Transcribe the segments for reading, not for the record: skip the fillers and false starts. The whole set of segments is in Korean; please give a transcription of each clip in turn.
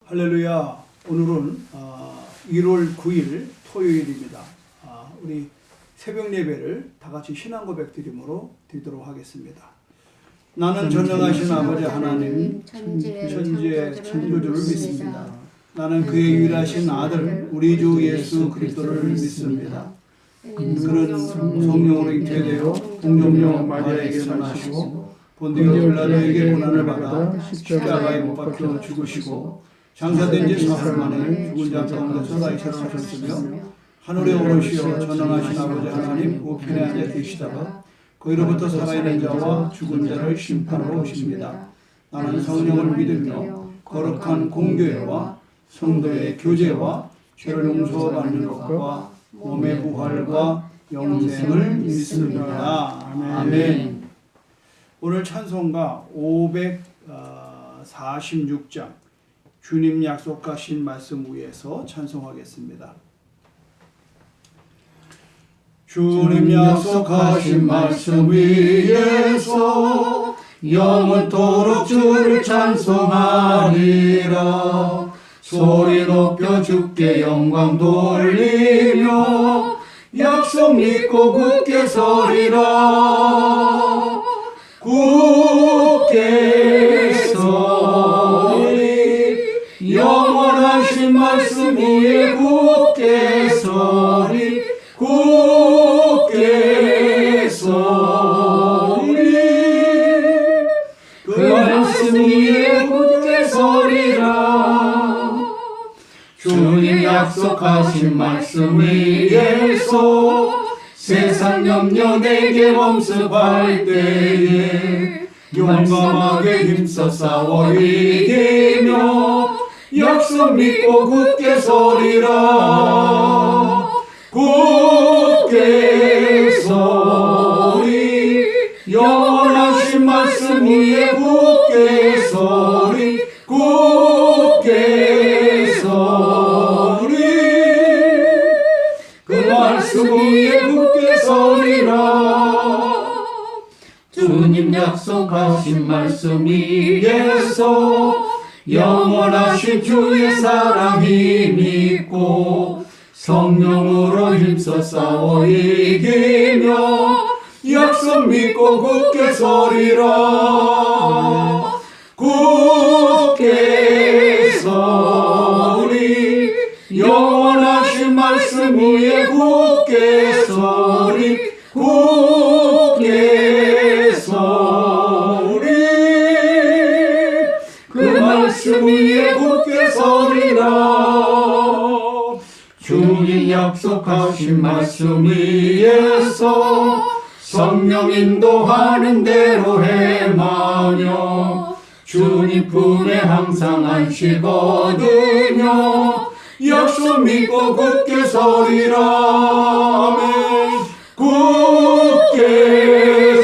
할렐루야. 오늘은 1월 9일 토요일입니다. 우리 새벽 예배를 다 같이 신앙 고백 드림으로 드리도록 하겠습니다. 나는 전능하신 아버지 하나님, 천지의 창조주를 믿습니다. 나는 그의 유일하신 아들 우리 주 예수 그리스도를 믿습니다. 그는 성령으로 잉태되어 공동령 마리아에게서 나시고 본디오 빌라도에게 고난을 받아 십자가에 못 박혀 죽으시고 장사된 지 사흘 만에 죽은 자 가운데서 다시 살아나셨으며 하늘에 오르시어 전능하신 아버지 하나님 우편에 앉아 계시다가 거기로부터 살아있는 자와 죽은 자를 심판하러 오십니다. 나는 성령을 믿으며 거룩한 공교회와 성도의 교제와 죄를 용서받는 것과 몸의 부활과 영생을 믿습니다. 아멘. 오늘 찬송가 546장 주님 약속하신 말씀 위에서 찬송하겠습니다. 주님 약속하신 말씀 위에서 영원토록 주를 찬송하리라. 소리 높여 주께 영광 돌리며 약속 믿고 굳게 서리라. 굳게 서리 영원하신 말씀 위에 굳게 서리 굳게 서리 그 말씀 위에 굳게 서리라. 주님 약속하신 말씀 위에서 세상 염려 내게 엄습할 때에 용감하게 힘써 싸워 이기며 약속 믿고 굳게 서리라. 굳게 서리 영원하신 말씀 위에 굳게 서리 굳게 서리 그 말씀 위에 굳게 서리라. 주님 약속하신 말씀 위에서 영원하신 주의 사랑이 믿고 성령으로 힘써 싸워 이기며 약속 믿고 굳게 서리라. 굳게 서리 영원하신 말씀 위에 굳게 서리 굳게 서리 그 말씀 위에 굳게 서리라. 주님 약속하신 말씀 위에서 성령 인도하는 대로 행하며 주님 품에 항상 안식 얻으며 약속 믿고 굳게 서리라. 아멘. 굳게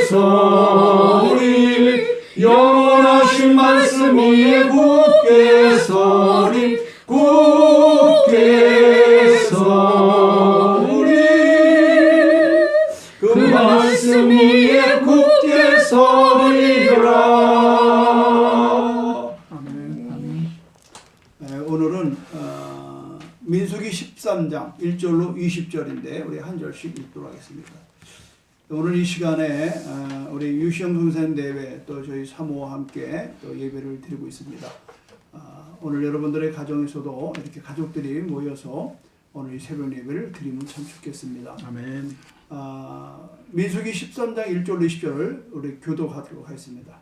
서리 영원하신 말씀 위에 굳게 서리 굳게 서리 그 말씀 위에 굳게 서리라. 아멘. 오늘은 민수기 13장 1절로 20절인데 우리 한 절씩 읽도록 하겠습니다. 오늘 이 시간에 우리 유시영 선생 대회 또 저희 사모와 함께 또 예배를 드리고 있습니다. 오늘 여러분들의 가정에서도 이렇게 가족들이 모여서 오늘 이 새벽 예배를 드리면 참 좋겠습니다. 아멘. 민수기 13장 1절로 20절 우리 교독하도록 하겠습니다.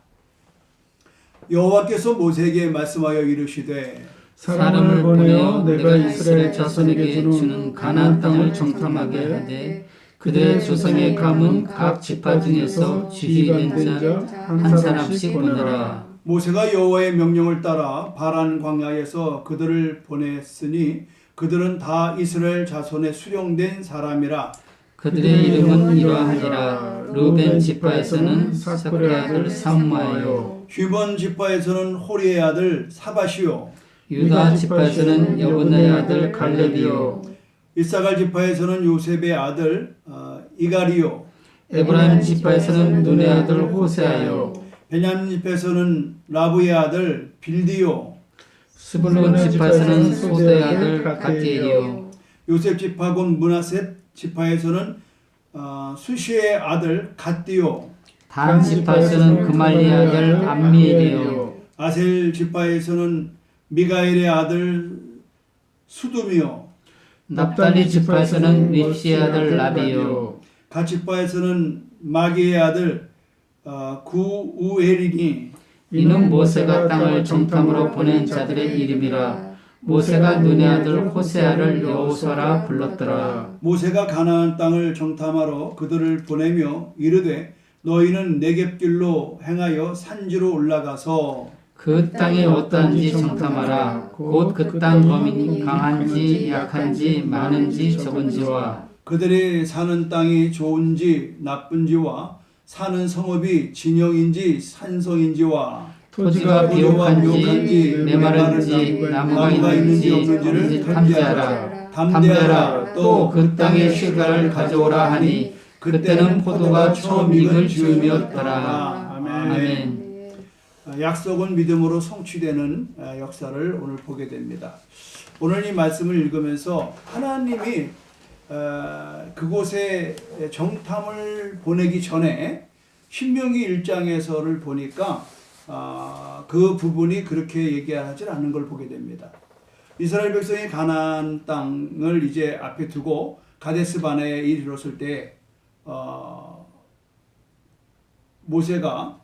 여호와께서 모세에게 말씀하여 이르시되 사람을 보내어 내가 이스라엘 자손에게 주는 가나안 땅을 정탐하게 하되 그들의 조상의 감은 각 지파 중에서 지휘된 자 한 사람씩 보내라. 모세가 여호와의 명령을 따라 바란 광야에서 그들을 보냈으니 그들은 다 이스라엘 자손의 수령된 사람이라. 그들의 이름은 이러하니라. 루벤 지파에서는 사쿨의 아들 삼마요. 시몬 지파에서는 호리의 아들 사바시요. 유다 지파에서는 여분의 아들 갈렙이요. 이사갈 지파에서는 요셉의 아들 이가리요. 에브라임 지파에서는 눈의 아들 호세아요. 베냐민 지파에서는 라브의 아들 빌디요. 스불론 지파에서는 소대의 아들 갓디엘이요. 요셉 지파 곧 므낫셋 지파에서는 수시의 아들 갓디요. 단 지파에서는 그말리의 아들 암미엘이요. 아셀 지파에서는 미가엘의 아들 수둠이요. 납달리 지파에서는 립시의 아들 라비요. 갓 지파에서는 마기의 아들 구우엘이니 이는 모세가 땅을 정탐으로 보낸 자들의 이름이라. 모세가 눈의 아들 호세아를 여호수아라 불렀더라. 모세가 가나안 땅을 정탐하러 그들을 보내며 이르되 너희는 네겝길로 행하여 산지로 올라가서 그 땅이 어떠한지 정탐하라. 곧 그 땅 범인이 강한지 약한지 많은지 적은지와 그들이 사는 땅이 좋은지 나쁜지와 사는 성읍이 진영인지 산성인지와 토지가 비옥한지 메마른지 나무가 있는지 없는지를 탐지하라. 담대하라. 또 그 땅의 실과를 가져오라 하니 그때는 포도가 처음 익을 즈음이었더라. 아멘. 약속은 믿음으로 성취되는 역사를 오늘 보게 됩니다. 오늘 이 말씀을 읽으면서 하나님이 그곳에 정탐을 보내기 전에 신명기 1장에서를 보니까 그 부분이 그렇게 얘기하지 않는 걸 보게 됩니다. 이스라엘 백성이 가나안 땅을 이제 앞에 두고 가데스 바네에 이르렀을 때 모세가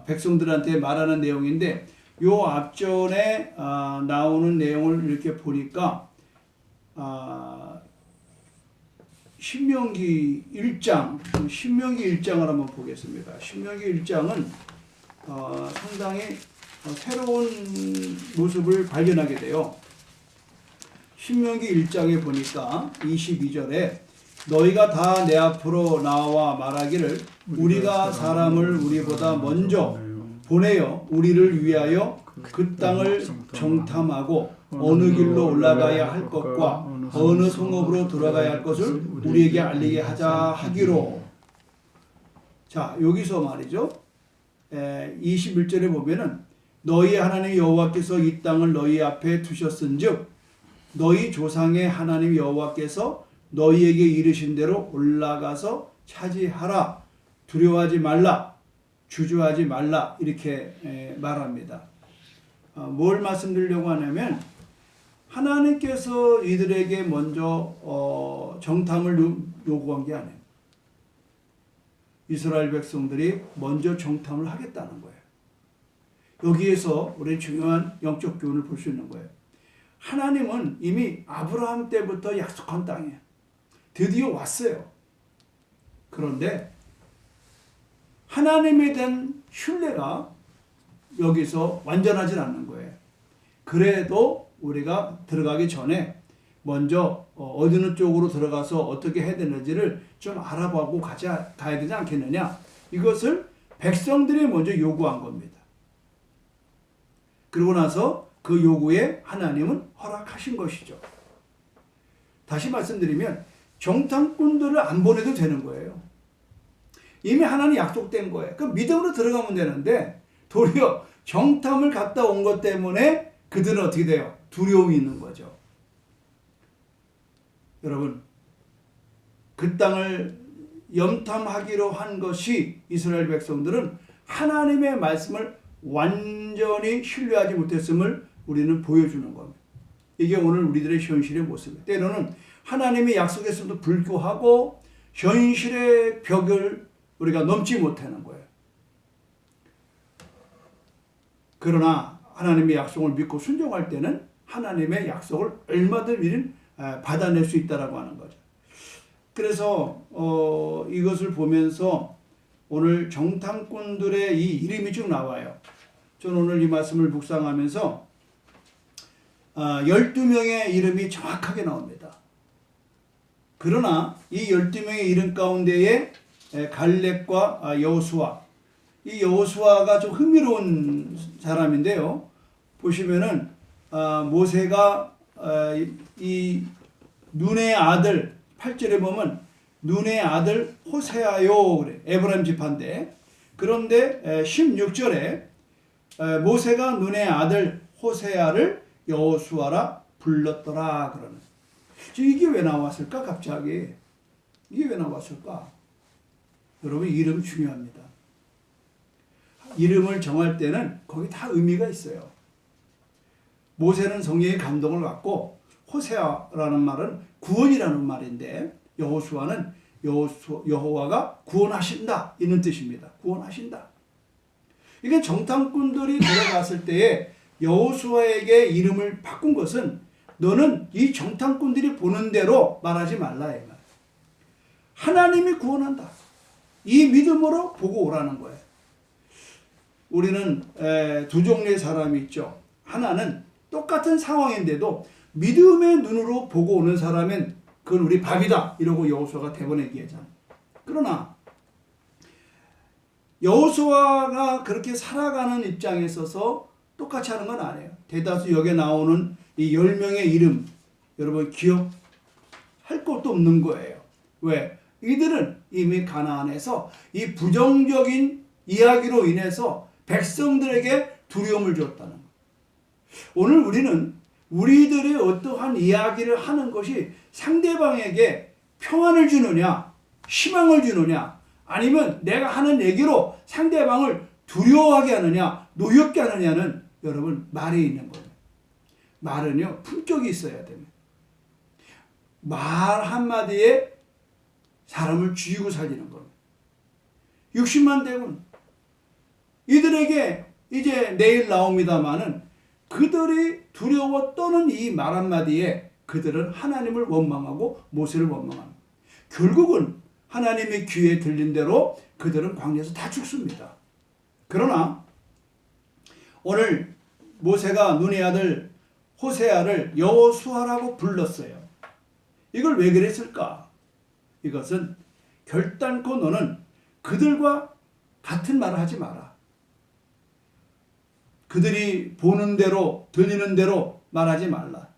백성들한테 말하는 내용인데 요 앞전에 나오는 내용을 이렇게 보니까 신명기 1장을 한번 보겠습니다. 신명기 1장은 상당히 새로운 모습을 발견하게 돼요. 신명기 1장에 보니까 22절에 너희가 다 내 앞으로 나와 말하기를 우리가 사람을 우리보다 먼저 보내어 우리를 위하여 그 땅을 정탐하고 어느 길로 올라가야 할 것과 어느 성읍으로 들어가야 할 것을 우리에게 알리게 하자 하기로. 자, 여기서 말이죠. 21절에 보면은 너희 하나님 여호와께서 이 땅을 너희 앞에 두셨은즉 너희 조상의 하나님 여호와께서 너희에게 이르신 대로 올라가서 차지하라. 두려워하지 말라. 주저하지 말라. 이렇게 말합니다. 뭘 말씀드리려고 하냐면 하나님께서 이들에게 먼저 정탐을 요구한 게 아니에요. 이스라엘 백성들이 먼저 정탐을 하겠다는 거예요. 여기에서 우리 중요한 영적 교훈을 볼 수 있는 거예요. 하나님은 이미 아브라함 때부터 약속한 땅이에요. 드디어 왔어요. 그런데 하나님에 대한 신뢰가 여기서 완전하진 않는 거예요. 그래도 우리가 들어가기 전에 먼저 어느 쪽으로 들어가서 어떻게 해야 되는지를 좀 알아보고 가야 되지 않겠느냐. 이것을 백성들이 먼저 요구한 겁니다. 그러고 나서 그 요구에 하나님은 허락하신 것이죠. 다시 말씀드리면 정탐꾼들을 안 보내도 되는 거예요. 이미 하나님 약속된 거예요. 그 믿음으로 들어가면 되는데 도리어 정탐을 갔다 온 것 때문에 그들은 어떻게 돼요? 두려움이 있는 거죠. 여러분, 그 땅을 염탐하기로 한 것이 이스라엘 백성들은 하나님의 말씀을 완전히 신뢰하지 못했음을 우리는 보여주는 겁니다. 이게 오늘 우리들의 현실의 모습이에요. 때로는 하나님의 약속했음에도 불구하고 현실의 벽을 우리가 넘지 못하는 거예요. 그러나 하나님의 약속을 믿고 순종할 때는 하나님의 약속을 얼마든지 받아낼 수 있다라고 하는 거죠. 그래서 이것을 보면서 오늘 정탐꾼들의 이 이름이 쭉 나와요. 저는 오늘 이 말씀을 묵상하면서 12명의 이름이 정확하게 나옵니다. 그러나 이 12명의 이름 가운데에 갈렙과 여호수아, 이 여호수아가 좀 흥미로운 사람인데요. 보시면은 모세가 이 눈의 아들 8절에 보면 눈의 아들 호세아요 그래. 에브라임 지파인데 그런데 16절에 모세가 눈의 아들 호세아를 여호수아라 불렀더라 그러는. 이게 왜 나왔을까 갑자기? 이게 왜 나왔을까? 여러분 이름 중요합니다. 이름을 정할 때는 거기 다 의미가 있어요. 모세는 성령의 감동을 받고 호세아라는 말은 구원이라는 말인데 여호수아는 여호와가 구원하신다 이런 뜻입니다. 구원하신다. 이게 정탐꾼들이 들어갔을 때에 여호수아에게 이름을 바꾼 것은 너는 이 정탐꾼들이 보는 대로 말하지 말라 이 말. 하나님이 구원한다. 이 믿음으로 보고 오라는 거예요. 우리는 두 종류의 사람이 있죠. 하나는 똑같은 상황인데도 믿음의 눈으로 보고 오는 사람은 그건 우리 밥이다 이러고 여호수아가 대번에 얘기하잖아. 그러나 여호수아가 그렇게 살아가는 입장에 있어서 똑같이 하는 건 아니에요. 대다수 여기에 나오는 이 10명의 이름 여러분 기억할 것도 없는 거예요. 왜? 이들은 이미 가나안에서 이 부정적인 이야기로 인해서 백성들에게 두려움을 줬다는 거예요. 오늘 우리는 우리들의 어떠한 이야기를 하는 것이 상대방에게 평안을 주느냐 희망을 주느냐 아니면 내가 하는 얘기로 상대방을 두려워하게 하느냐 노엽게 하느냐는 여러분 말에 있는 거예요. 말은요 품격이 있어야 됩니다. 말 한마디에 사람을 쥐고 살리는 겁니다. 60만 대군 이들에게 이제 내일 나옵니다마는 그들이 두려워 떠는 이 말 한마디에 그들은 하나님을 원망하고 모세를 원망합니다. 결국은 하나님의 귀에 들린 대로 그들은 광야에서 다 죽습니다. 그러나 오늘 모세가 눈의 아들 호세아를 여호수아라고 불렀어요. 이걸 왜 그랬을까? 이것은 결단코 너는 그들과 같은 말을 하지 마라. 그들이 보는 대로 들리는 대로 말하지 말라.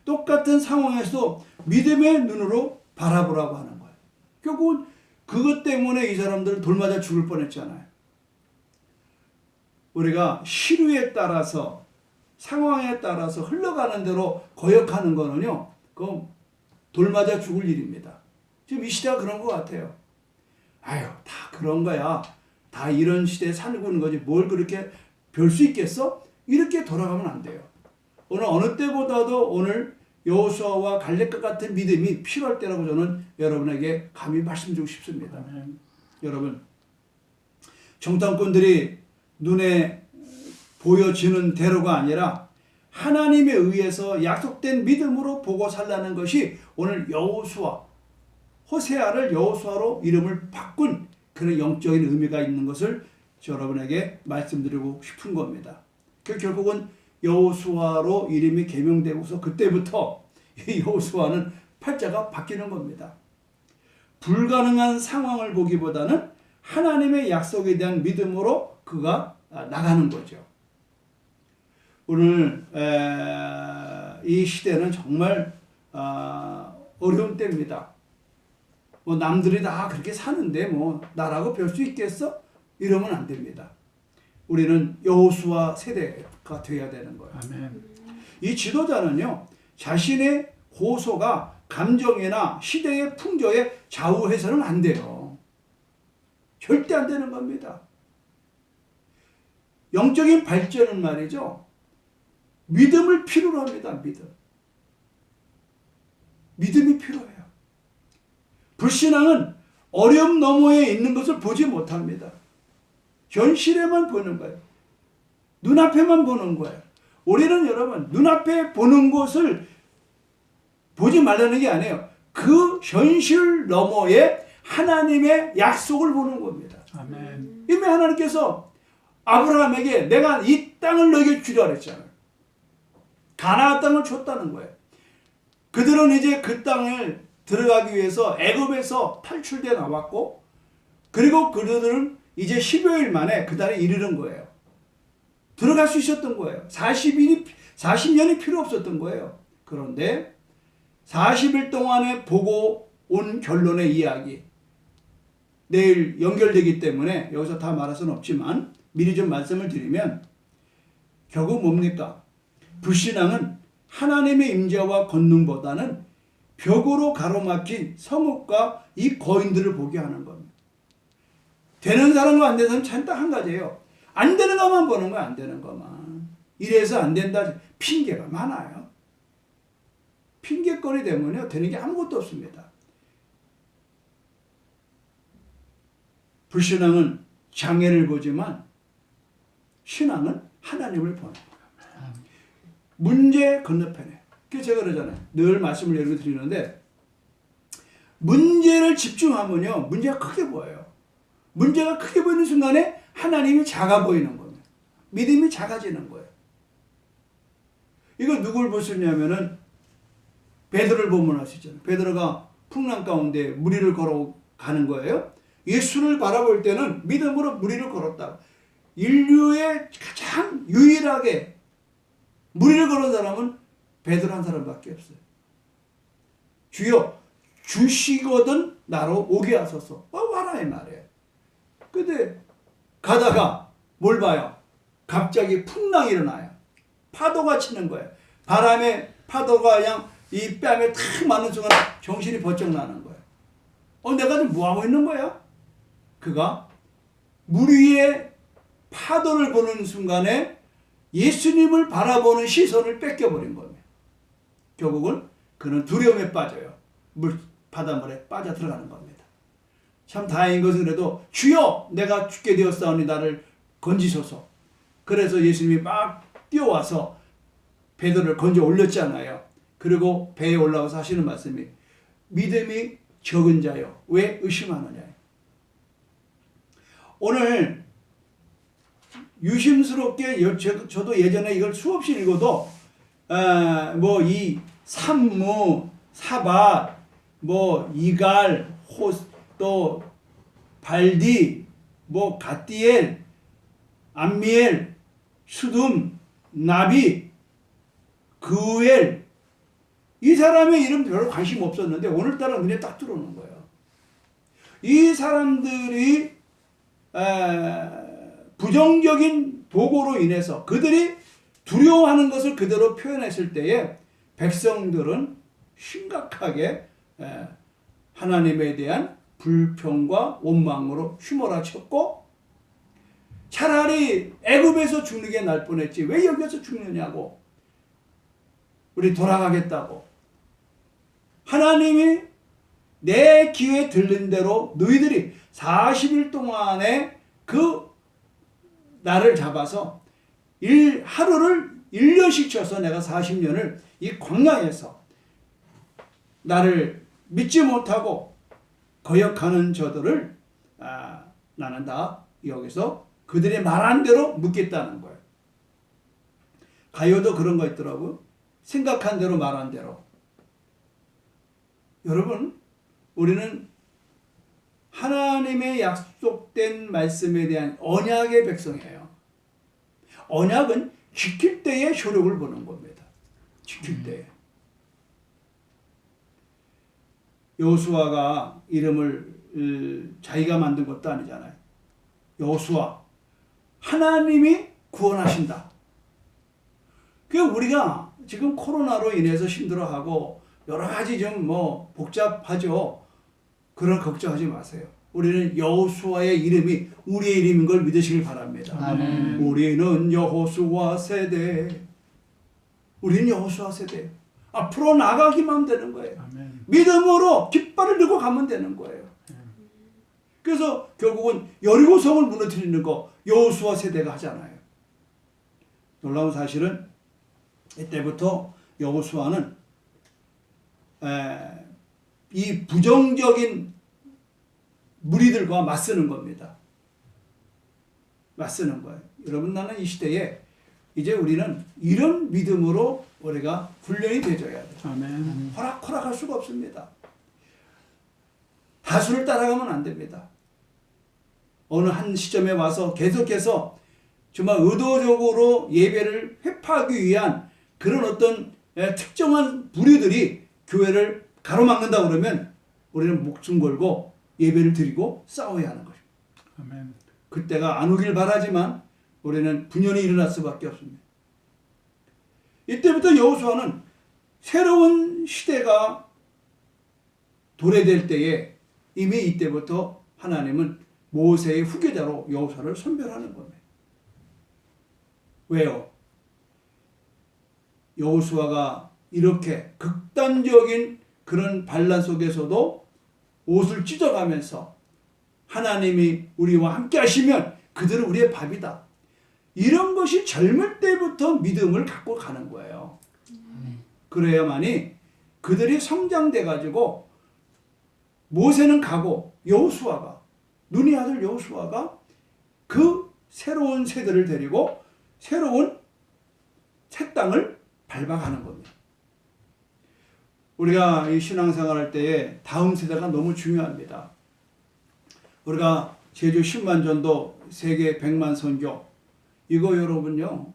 똑같은 상황에서도 믿음의 눈으로 바라보라고 하는 거예요. 결국은 그것 때문에 이 사람들은 돌맞아 죽을 뻔했잖아요. 우리가 시류에 따라서 상황에 따라서 흘러가는 대로 거역하는 거는요. 그건 돌맞아 죽을 일입니다. 지금 이 시대가 그런 것 같아요. 아유 다 그런 거야. 다 이런 시대에 살고 있는 거지 뭘 그렇게 별 수 있겠어? 이렇게 돌아가면 안 돼요. 오늘 어느 때보다도 오늘 여호수아와 갈렙과 같은 믿음이 필요할 때라고 저는 여러분에게 감히 말씀드리고 싶습니다. 여러분 정탐꾼들이 눈에 보여지는 대로가 아니라 하나님에 의해서 약속된 믿음으로 보고 살라는 것이 오늘 여호수아 호세아를 여호수아로 이름을 바꾼 그런 영적인 의미가 있는 것을 여러분에게 말씀드리고 싶은 겁니다. 결국은 여호수아로 이름이 개명되고서 그때부터 이 여호수아는 팔자가 바뀌는 겁니다. 불가능한 상황을 보기보다는 하나님의 약속에 대한 믿음으로 그가 나가는 거죠. 오늘 이 시대는 정말 어려운 때입니다. 뭐 남들이 다 그렇게 사는데 뭐 나라고 별 수 있겠어? 이러면 안 됩니다. 우리는 여호수아 세대가 되어야 되는 거예요. 아멘. 이 지도자는요 자신의 고소가 감정이나 시대의 풍조에 좌우해서는 안 돼요. 절대 안 되는 겁니다. 영적인 발전은 말이죠. 믿음을 필요로 합니다. 믿음이 필요해요. 불신앙은 어려움 너머에 있는 것을 보지 못합니다. 현실에만 보는 거예요. 눈앞에만 보는 거예요. 우리는 여러분 눈앞에 보는 것을 보지 말라는 게 아니에요. 그 현실 너머에 하나님의 약속을 보는 겁니다. 아멘. 이미 하나님께서 아브라함에게 내가 이 땅을 너에게 주려 그랬잖아요. 가나안 땅을 줬다는 거예요. 그들은 이제 그 땅을 들어가기 위해서 애굽에서 탈출돼 나왔고 그리고 그들은 이제 10여일 만에 그 달에 이르는 거예요. 들어갈 수 있었던 거예요. 40년이 필요 없었던 거예요. 그런데 40일 동안에 보고 온 결론의 이야기 내일 연결되기 때문에 여기서 다 말할 수는 없지만 미리 좀 말씀을 드리면 결국 뭡니까? 불신앙은 하나님의 임재와 권능보다는 벽으로 가로막힌 성읍과 이 거인들을 보게 하는 겁니다. 되는 사람과 안 되는 사람 차이는 딱 한 가지예요. 안 되는 것만 보는 거야. 안 되는 것만. 이래서 안 된다. 핑계가 많아요. 핑계거리 때문에 되는 게 아무것도 없습니다. 불신앙은 장애를 보지만 신앙은 하나님을 보는 거예요. 문제 건너편에. 그래서 제가 그러잖아요. 늘 말씀을 여러 번 드리는데 문제를 집중하면요. 문제가 크게 보여요. 문제가 크게 보이는 순간에 하나님이 작아 보이는 겁니다. 믿음이 작아지는 거예요. 이거 누굴 볼 수 있냐면은 베드로를 보면 알 수 있잖아요. 베드로가 풍랑 가운데 무리를 걸어가는 거예요. 예수를 바라볼 때는 믿음으로 무리를 걸었다. 인류의 가장 유일하게 무리를 걸은 사람은 베드로 한 사람밖에 없어요. 주여 주시거든 나로 오게 하소서. 와라 이 말이에요. 근데 가다가 뭘 봐요? 갑자기 풍랑이 일어나요. 파도가 치는 거예요. 바람에 파도가 그냥 이 뺨에 탁 맞는 순간 정신이 번쩍 나는 거예요. 내가 지금 뭐하고 있는 거야? 그가 물 위에 파도를 보는 순간에 예수님을 바라보는 시선을 뺏겨버린 겁니다. 결국은 그는 두려움에 빠져요. 바닷물에 빠져 들어가는 겁니다. 참 다행인 것은 그래도 주여 내가 죽게 되었사오니 나를 건지소서. 그래서 예수님이 막 뛰어와서 베드로를 건져 올렸잖아요. 그리고 배에 올라와서 하시는 말씀이 믿음이 적은 자여 왜 의심하느냐. 오늘 유심스럽게 저도 예전에 이걸 수없이 읽어도 뭐 이 산무, 사밧, 뭐 이갈, 또 발디, 뭐 갓디엘, 암미엘, 수둠, 나비, 그우엘 이 사람의 이름 별로 관심 없었는데 오늘따라 눈에 딱 들어오는 거예요. 이 사람들이 부정적인 보고로 인해서 그들이 두려워하는 것을 그대로 표현했을 때에 백성들은 심각하게 하나님에 대한 불평과 원망으로 휘몰아쳤고 차라리 애굽에서 죽는 게 날 뻔했지 왜 여기서 죽느냐고 우리 돌아가겠다고 하나님이 내 귀에 들린 대로 너희들이 40일 동안에 그 나를 잡아서 하루를 1년씩 쳐서 내가 40년을 이 광야에서 나를 믿지 못하고 거역하는 저들을 나는 다 여기서 그들의 말한 대로 묻겠다는 거예요. 가요도 그런 거 있더라고요. 생각한 대로 말한 대로. 여러분 우리는 하나님의 약속된 말씀에 대한 언약의 백성이에요. 언약은 지킬 때의 효력을 보는 겁니다. 지킬 때에. 여호수아가 이름을 자기가 만든 것도 아니잖아요. 여호수아. 하나님이 구원하신다. 그러니까 우리가 지금 코로나로 인해서 힘들어하고 여러 가지 좀 뭐 복잡하죠. 그런 걱정하지 마세요. 우리는 여호수아의 이름이 우리의 이름인 걸 믿으시길 바랍니다. 아멘. 우리는 여호수아 세대. 우리는 여호수아 세대. 앞으로 나가기만 되는 거예요. 아멘. 믿음으로 깃발을 들고 가면 되는 거예요. 그래서 결국은 여리고성을 무너뜨리는 거 여호수아 세대가 하잖아요. 놀라운 사실은 이때부터 여호수아는 이 부정적인 무리들과 맞서는 겁니다. 맞서는 거예요. 여러분 나는 이 시대에 이제 우리는 이런 믿음으로 우리가 훈련이 되어야 돼요. 아멘. 호락호락할 수가 없습니다. 다수를 따라가면 안 됩니다. 어느 한 시점에 와서 계속해서 정말 의도적으로 예배를 회파하기 위한 그런 어떤 특정한 부류들이 교회를 가로막는다 그러면 우리는 목숨 걸고 예배를 드리고 싸워야 하는 것입니다. 아멘. 그때가 안 오길 바라지만 우리는 분연히 일어날 수밖에 없습니다. 이때부터 여호수아는 새로운 시대가 도래될 때에 이미 이때부터 하나님은 모세의 후계자로 여호수아를 선별하는 겁니다. 왜요? 여호수아가 이렇게 극단적인 그런 반란 속에서도 옷을 찢어가면서 하나님이 우리와 함께 하시면 그들은 우리의 밥이다. 이런 것이 젊을 때부터 믿음을 갖고 가는 거예요. 그래야만이 그들이 성장돼 가지고 모세는 가고 여호수아가 눈의 아들 여호수아가 그 새로운 세대를 데리고 새로운 새 땅을 밟아가는 겁니다. 우리가 이 신앙생활 할 때에 다음 세대가 너무 중요합니다. 우리가 제주 10만 전도 세계 100만 선교 이거 여러분요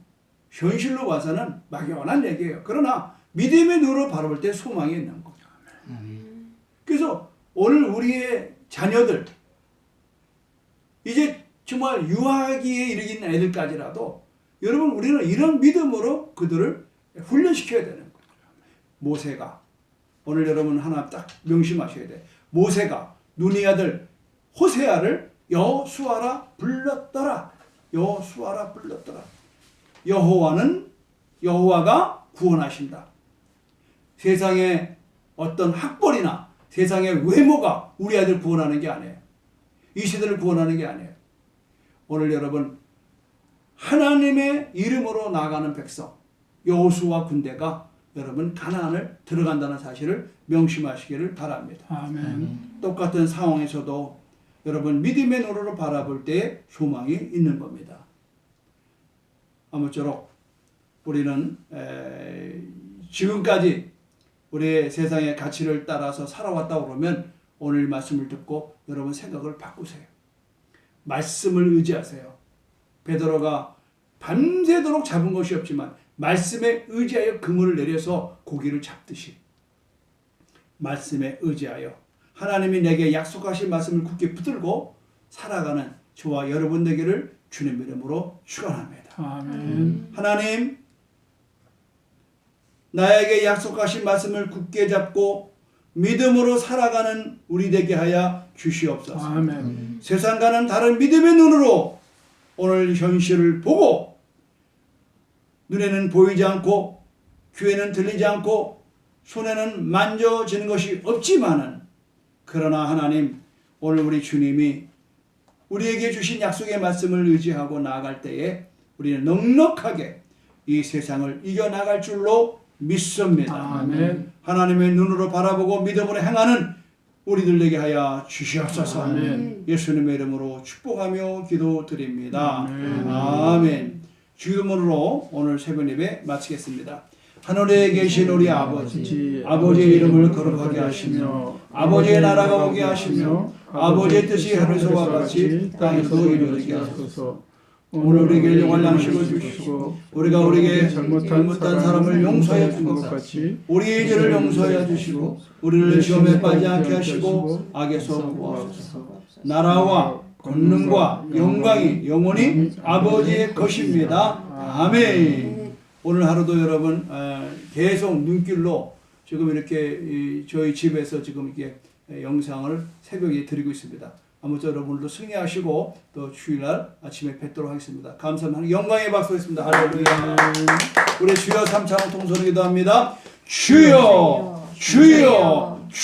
현실로 봐서는 막연한 얘기예요. 그러나 믿음의 눈으로 바라볼 때 소망이 있는 거예요. 그래서 오늘 우리의 자녀들 이제 정말 유아기에 이르긴 애들까지라도 여러분 우리는 이런 믿음으로 그들을 훈련시켜야 되는 거예요. 모세가 오늘 여러분 하나 딱 명심하셔야 돼. 모세가 눈의 아들 호세아를 여호수아라 불렀더라. 여호수아라 불렀더라. 여호와가 구원하신다. 세상에 어떤 학벌이나 세상의 외모가 우리 아들 구원하는 게 아니에요. 이 세대를 구원하는 게 아니에요. 오늘 여러분 하나님의 이름으로 나아가는 백성 여호수아 군대가 여러분 가나안을 들어간다는 사실을 명심하시기를 바랍니다. 아멘. 똑같은 상황에서도 여러분 믿음의 눈으로 바라볼 때 소망이 있는 겁니다. 아무쪼록 우리는 지금까지 우리의 세상의 가치를 따라서 살아왔다 그러면 오늘 말씀을 듣고 여러분 생각을 바꾸세요. 말씀을 의지하세요. 베드로가 밤새도록 잡은 것이 없지만 말씀에 의지하여 그물을 내려서 고기를 잡듯이 말씀에 의지하여 하나님이 내게 약속하신 말씀을 굳게 붙들고 살아가는 저와 여러분 되기를 주님 이름으로 축원합니다. 아멘. 하나님 나에게 약속하신 말씀을 굳게 잡고 믿음으로 살아가는 우리 되게 하여 주시옵소서. 아멘. 세상과는 다른 믿음의 눈으로 오늘 현실을 보고 눈에는 보이지 않고 귀에는 들리지 않고 손에는 만져지는 것이 없지만은 그러나 하나님 오늘 우리 주님이 우리에게 주신 약속의 말씀을 의지하고 나아갈 때에 우리는 넉넉하게 이 세상을 이겨나갈 줄로 믿습니다. 아멘. 하나님의 눈으로 바라보고 믿음으로 행하는 우리들 되게 하여 주시옵소서. 아멘. 예수님의 이름으로 축복하며 기도드립니다. 아멘. 아멘. 주기도문으로 오늘 새벽 예배 마치겠습니다. 하늘에 계신 우리 아버지, 아버지의 이름을 거룩하게 하시며 아버지의 나라가 오게 하시며 아버지의 뜻이 하늘에서와 같이 땅에서도 이루어지게 하소서. 오늘 우리에게 일용할 양식을 주시고 우리가 우리에게 잘못한 사람을 용서해 준 것 같이 우리의 죄를 용서해 주시고 우리를 시험에 빠지지 않게 하시고 악에서 구하소서. 나라와 권능과 영광이 영원히 아버지의 것입니다. 아멘. 오늘 하루도 여러분 계속 눈길로 지금 이렇게 저희 집에서 지금 이렇게 영상을 새벽에 드리고 있습니다. 아무쪼록 여러분도 승리하시고 또 주일날 아침에 뵙도록 하겠습니다. 감사합니다. 영광의 박수 했습니다. 할렐루야. 우리 주여 3차원 통솔 기도합니다. 주여 주여